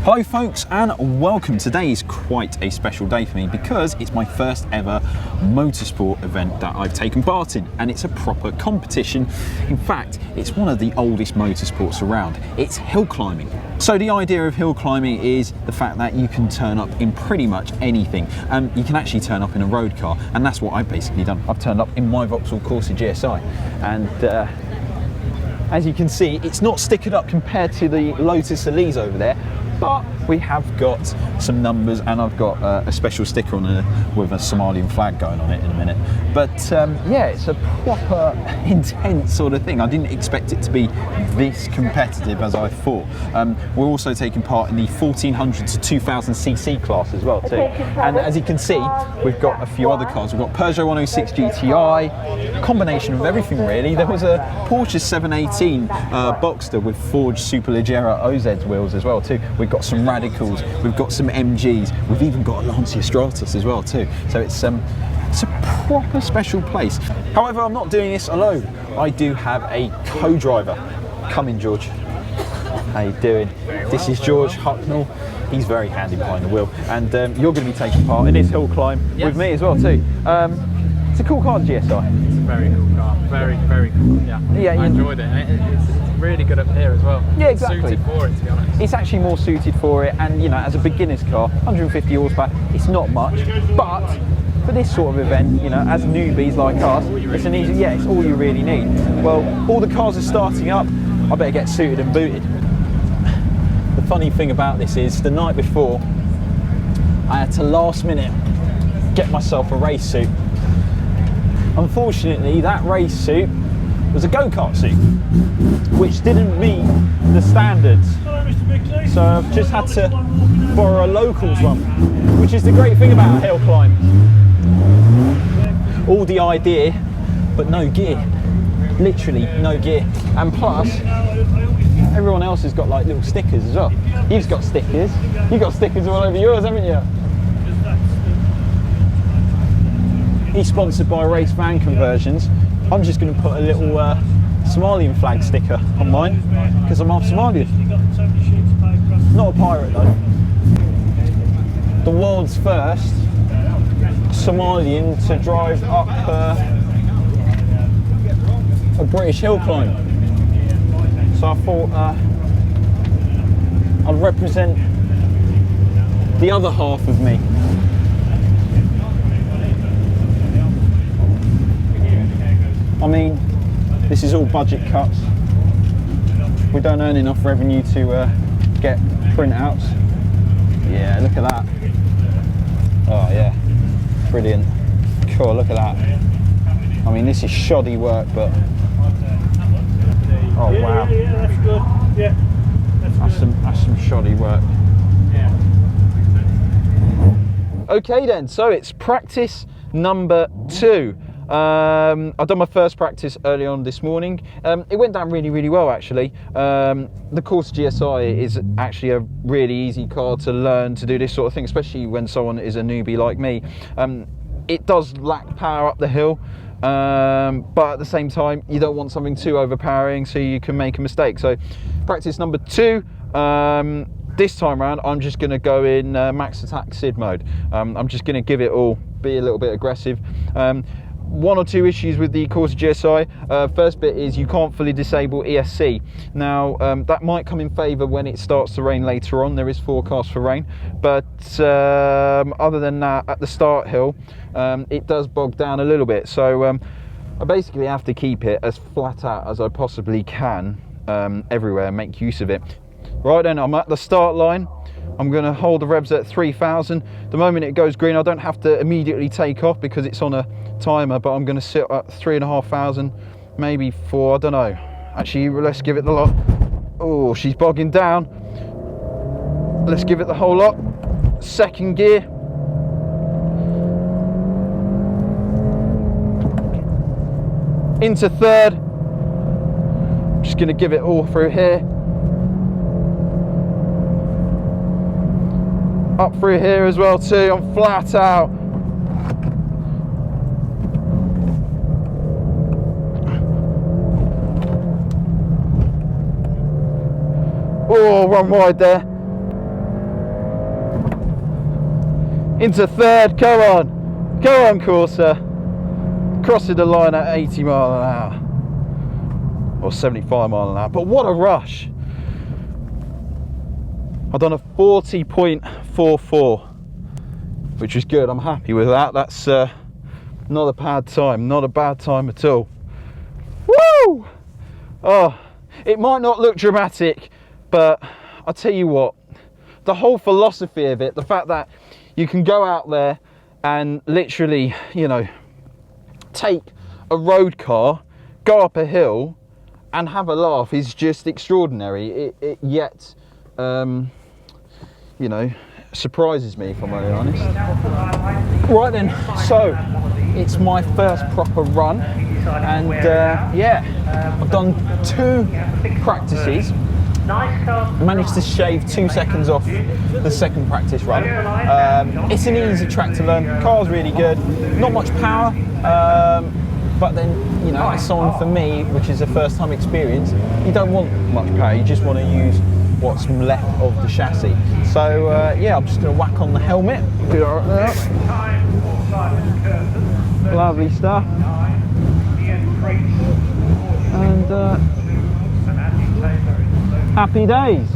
Hello folks and welcome. Today is quite a special day for me because it's my first ever motorsport event that I've taken part in, and it's a proper competition. In fact, it's one of the oldest motorsports around. It's hill climbing. So the idea of hill climbing is the fact that you can turn up in pretty much anything. You can actually turn up in a road car, and that's what I've basically done. I've turned up in my Vauxhall Corsa GSi, and as you can see, it's not stickered up compared to the Lotus Elise over there, but we have got some numbers, and I've got a special sticker on it with a Somalian flag going on it in a minute. But yeah, it's a proper intense sort of thing. I didn't expect it to be this competitive as I thought. We're also taking part in the 1400 to 2000 cc class as well too. And as you can see, we've got a few other cars. We've got Peugeot 106 GTI, combination of everything really. There was a Porsche 718 Boxster with forged Superleggera OZ wheels as well too. We've got some Radicals, we've got some MGs, we've even got a Lancia Stratos as well too. So it's a proper special place. However, I'm not doing this alone. I do have a co-driver. Come in, George. How you doing? This is George Hucknall. He's very handy behind the wheel, and you're going to be taking part in this hill climb with me as well too. It's a cool car, the GSi. It's a very cool car. Very, very cool. Yeah, I enjoyed it. It's really good up here as well. Yeah, exactly. It's suited for it, to be honest. It's actually more suited for it, and you know, as a beginner's car, 150 horsepower, it's not much, but for this sort of event, you know, as newbies like us, it's an easy, it's all you really need. Well, all the cars are starting up, I better get suited and booted. The funny thing about this is, the night before, I had to last minute get myself a race suit. Unfortunately, that race suit was a go-kart suit, which didn't meet the standards. So I've just had to borrow a locals one, which is the great thing about a hill climb. All the idea, but no gear. Literally no gear. And plus, everyone else has got like little stickers as well. You've got stickers. You've got stickers all over yours, haven't you? He's sponsored by Race Van Conversions. I'm just going to put a little Somalian flag sticker on mine because I'm half Somalian. Not a pirate though. The world's first Somalian to drive up a British hill climb. So I thought I'd represent the other half of me. I mean, this is all budget cuts. We don't earn enough revenue to get printouts. Yeah, look at that. Oh yeah, brilliant. Cool, look at that. I mean, this is shoddy work, but oh wow. Yeah, that's good. Yeah, that's some shoddy work. Okay then, so it's practice number 2. I've done my first practice early on this morning. It went down really well actually. The Corsa GSi is actually a really easy car to learn to do this sort of thing, especially when someone is a newbie like me. It does lack power up the hill, but at the same time you don't want something too overpowering so you can make a mistake. So practice number 2, this time around I'm just going to go in max attack SID mode. I'm just going to give it all, be a little bit aggressive. One or two issues with the Corsa GSi. First bit is you can't fully disable ESC. Now that might come in favour when it starts to rain later on. There is forecast for rain, but other than that, at the start hill it does bog down a little bit, so I basically have to keep it as flat out as I possibly can everywhere and make use of it. Right then, I'm at the start line. I'm going to hold the revs at 3,000. The moment it goes green, I don't have to immediately take off because it's on a timer, but I'm going to sit at 3,500, maybe 4, I don't know. Actually, let's give it the lot. Oh, she's bogging down. Let's give it the whole lot. Second gear. Into third. Just going to give it all through here. Up through here as well too, I'm flat out. Oh, run wide there. into third. Come on, go on, Corsa. Crossing the line at 80 mile an hour or 75 mile an hour. But what a rush! I've done a 40.44, which is good. I'm happy with that. That's not a bad time. Not a bad time at all. Woo! Oh, it might not look dramatic, but I'll tell you what, the whole philosophy of it, the fact that you can go out there and literally, you know, take a road car, go up a hill and have a laugh is just extraordinary. It yet, you know, surprises me, if I'm really honest. Right then, so it's my first proper run, and yeah, I've done 2 practices. Managed to shave 2 seconds off the second practice run. It's an easy track to learn. The car's really good, not much power, but then, you know, as someone for me, which is a first time experience, you don't want much power, you just want to use what's left of the chassis. So yeah, I'm just going to whack on the helmet. Do it right there. Lovely stuff. And happy days.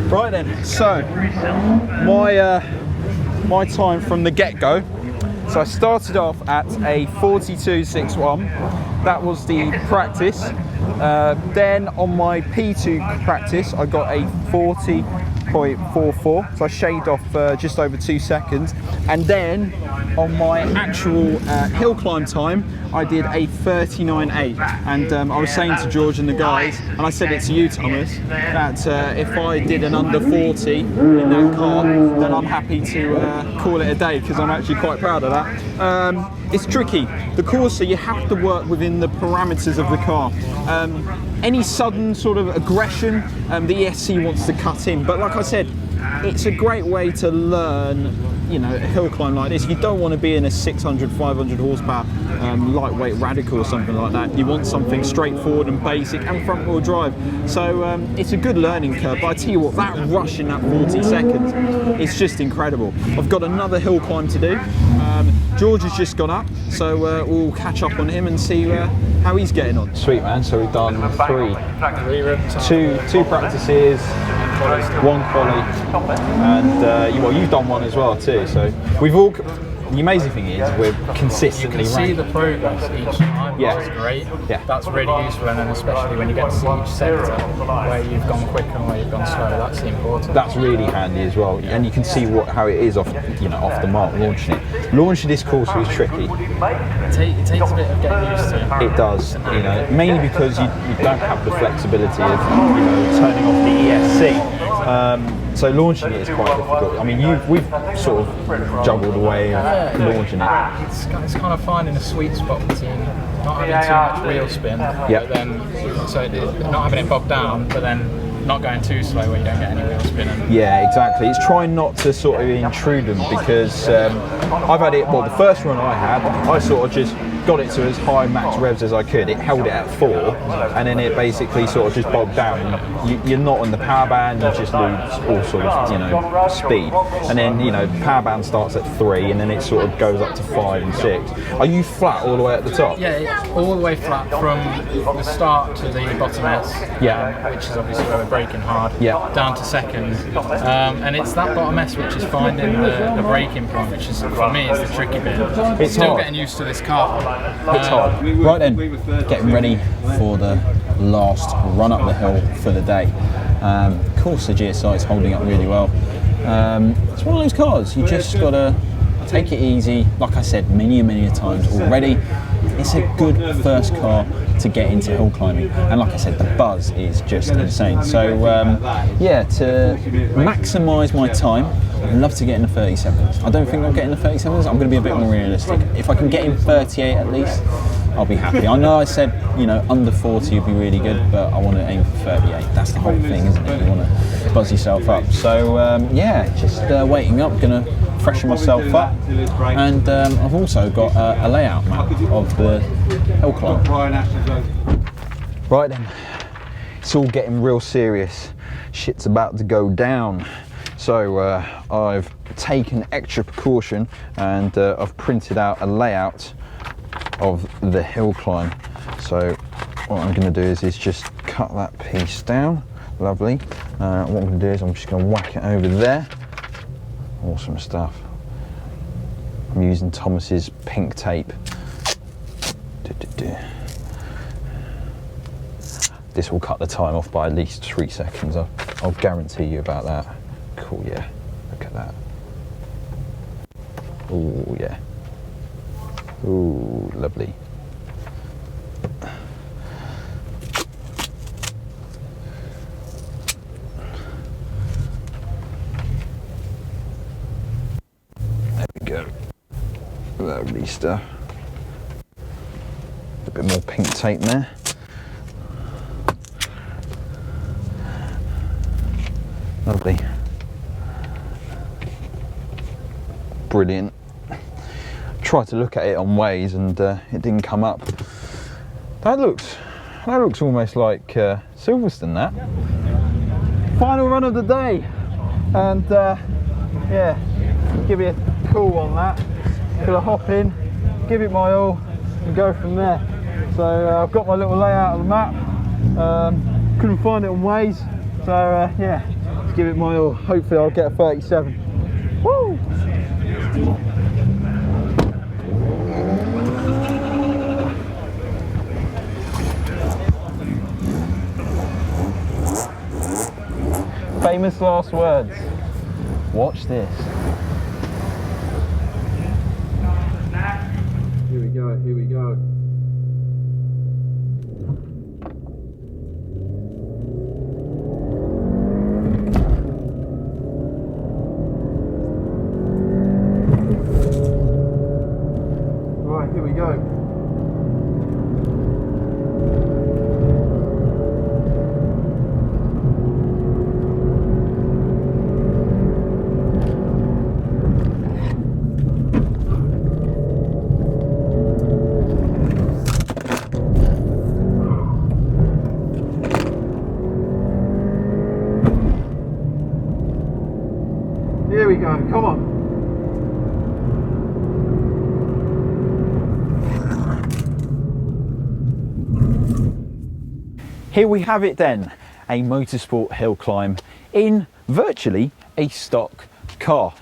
Right then, so my time from the get-go. So I started off at a 42.61. That was the practice. Then on my P2 practice, I got a 40.44. So I shaved off just over 2 seconds. And then on my actual hill climb time, I did a 39.8. And I was saying to George and the guys, and I said it to you, Thomas, that if I did an under 40 in that car, then I'm happy to call it a day, because I'm actually quite proud of that. It's tricky. The Corsa, you have to work within the parameters of the car. Any sudden sort of aggression, the ESC wants to cut in. But like I said, it's a great way to learn, you know, a hill climb like this. You don't want to be in a 600, 500 horsepower lightweight Radical or something like that. You want something straightforward and basic and front wheel drive. So it's a good learning curve. But I tell you what, that rush in that 40 seconds, it's just incredible. I've got another hill climb to do. George has just gone up, so we'll catch up on him and see how he's getting on. Sweet, man. So we've done two practices, 1 quali, and well, you've done 1 as well too. So we've all. The amazing thing is we're consistently You can see the progress each time. Yeah. That's great. Yeah. That's really useful, and then especially when you get to see each sector where you've gone quicker and where you've gone slow. That's important. That's really handy as well, and you can see how it is off the mark launching it. Launching this course is tricky. It takes a bit of getting used to. It does, you know, mainly because you don't have the flexibility of, you know, turning off the ESC. So launching it is quite difficult. I mean, we've sort of juggled away launching it. It's kind of finding a sweet spot between not having too much wheel spin, but then not having it bogged down, but then not going too slow where you don't get any wheel spin. Yeah, exactly. It's trying not to sort of intrude them, because I've had it. Well, the first run I had, I sort of just got it to as high max revs as I could. It held it at 4, and then it basically sort of just bogged down. You're not on the power band, you just lose all sort of, you know, speed. And then, you know, power band starts at 3, and then it sort of goes up to 5 and 6. Are you flat all the way at the top? Yeah, it's all the way flat from the start to the bottom S, which is obviously where we're braking hard, down to second. And it's that bottom S which is finding the braking point, which is, for me, is the tricky bit. It's still hard. getting used to this car. It's hard. Right then, getting ready for the last run up the hill for the day. Corsa GSi is holding up really well. It's one of those cars, you just gotta take it easy. Like I said many times already, it's a good first car to get into hill climbing, and like I said, the buzz is just insane. So yeah, to maximise my time, I'd love to get in the 37s. I don't think I'll get in the 37s. I'm going to be a bit more realistic. If I can get in 38 at least, I'll be happy. I know I said, you know, under 40 would be really good, but I want to aim for 38. That's the whole thing, isn't it? You want to buzz yourself up. So yeah, just waiting up, going to freshen myself up, and I've also got a layout map of the hill climb. Right then, it's all getting real serious. Shit's about to go down. So I've taken extra precaution, and I've printed out a layout of the hill climb. So what I'm going to do is just cut that piece down. Lovely. What I'm going to do is I'm just going to whack it over there. Awesome stuff. I'm using Thomas's pink tape. This will cut the time off by at least 3 seconds. I'll guarantee you about that. Cool, yeah. Look at that. Oh yeah. Ooh, lovely. There we go. Lovely stuff. A bit more pink tape there. Lovely. Brilliant. Tried to look at it on Waze and it didn't come up. That looks almost like Silverstone, that. Final run of the day, and yeah, give it a cool on that. Gonna hop in, give it my all, and go from there. So I've got my little layout of the map. Couldn't find it on Waze, so yeah, let's give it my all. Hopefully I'll get a 37. Woo! Famous last words. Watch this. Here we go, here we go. Right, here we go. Here we go, come on. Here we have it then, a motorsport hill climb in virtually a stock car.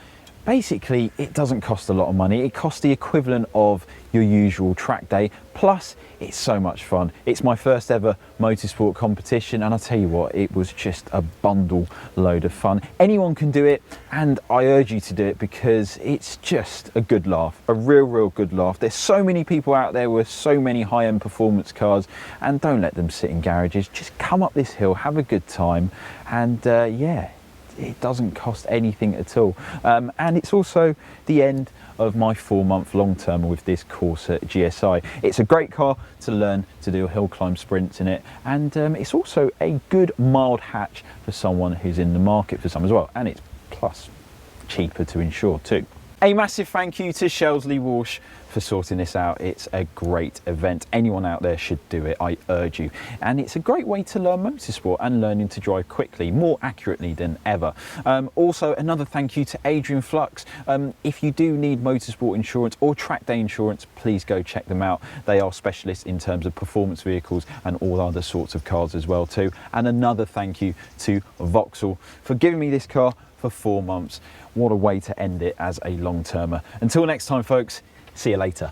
Basically, it doesn't cost a lot of money. It costs the equivalent of your usual track day, plus it's so much fun. It's my first ever motorsport competition, and I'll tell you what, it was just a bundle load of fun. Anyone can do it, and I urge you to do it because it's just a good laugh, a real good laugh. There's so many people out there with so many high-end performance cars, and don't let them sit in garages. Just come up this hill, have a good time, and yeah, it doesn't cost anything at all. And it's also the end of my 4-month long-termer with this Corsa GSi. It's a great car to learn to do hill climb sprints in it, and it's also a good mild hatch for someone who's in the market for some as well, and it's plus cheaper to insure too. A massive thank you to Shelsley Walsh for sorting this out. It's a great event. Anyone out there should do it, I urge you. And it's a great way to learn motorsport and learning to drive quickly, more accurately than ever. Also, another thank you to Adrian Flux. If you do need motorsport insurance or track day insurance, please go check them out. They are specialists in terms of performance vehicles and all other sorts of cars as well too. And another thank you to Vauxhall for giving me this car for 4 months. What a way to end it as a long-termer. Until next time, folks, see you later.